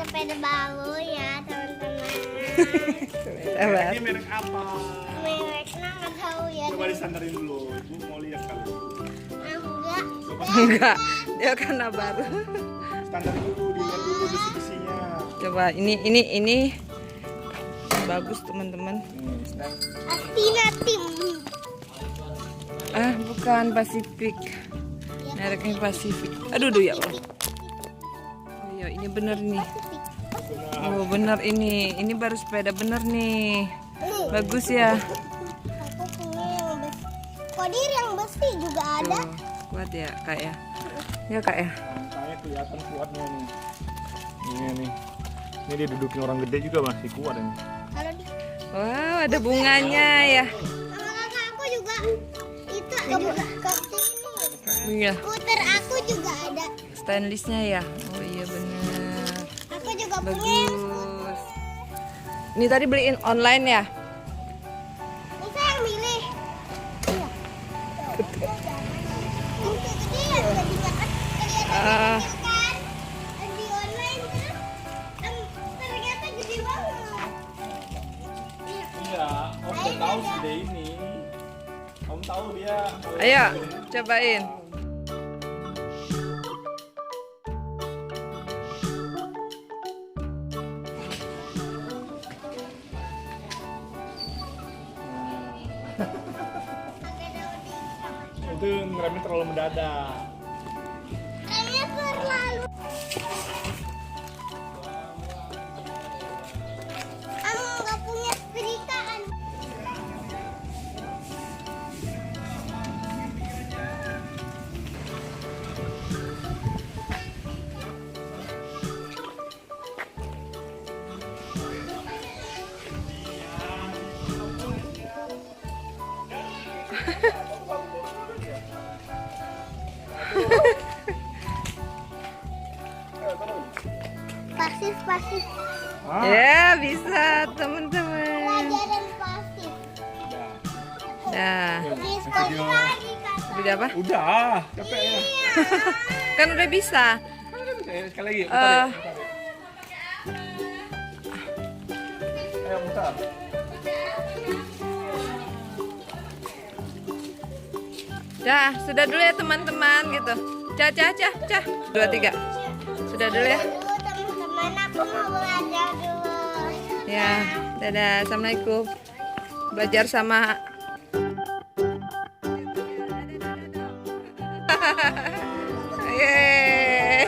sepeda baru ya teman-teman. Ini merek apa? Mereknya nggak tahu ya. Coba disandarin dulu. Ibu mau lihat kali. Enggak. Enggak, dia karena baru. Standar dulu, dilihat dulu besi-besinya. Coba ini bagus teman-teman. Astina Tim. Ah, bukan Pacific. Mereknya Pacific. Aduh ya Allah. Oh iya, ini bener nih. Oh bener ini. Ini baru sepeda bener nih. Bagus ya. Aku punya yang besi. Kodir yang besi juga ada. Tuh, kuat ya kak ya. Ya kak ya. Rangkanya kelihatan kuatnya nih. Ini nih. Ini dia dudukin orang gede juga masih kuat ini. Kalau di Wow, ada bunganya ya. sama kakak aku juga itu ke sini. Iya. Skuter aku juga ada. Stainlessnya ya. Oh iya bener. Aku juga punya. Bagus. Ini tadi beliin online ya. Bisa yang milih. Iya. Ini yang jadinya kan kelihatan kecil kan. Di online terus ternyata gede banget. Iya, Om udah tahu segede ini. Om tahu dia. Ayo, cobain. Itu ngeremnya terlalu mendadak. Remnya terlalu. Kamu nggak punya sepedaan. Pasif. Ya, bisa teman-teman. Pelajaran pasif. Nah, Di sekolah lagi kata. udah apa? Udah, capek ya. Kan udah bisa. Sekali lagi, putar ya. Ayo putar. Dah, sudah dulu ya teman-teman gitu. Cah. 2, 3. Sudah dulu ya. Dulu teman-teman aku mau belajar dulu. Ya, dadah. Assalamualaikum. Belajar sama Yeay.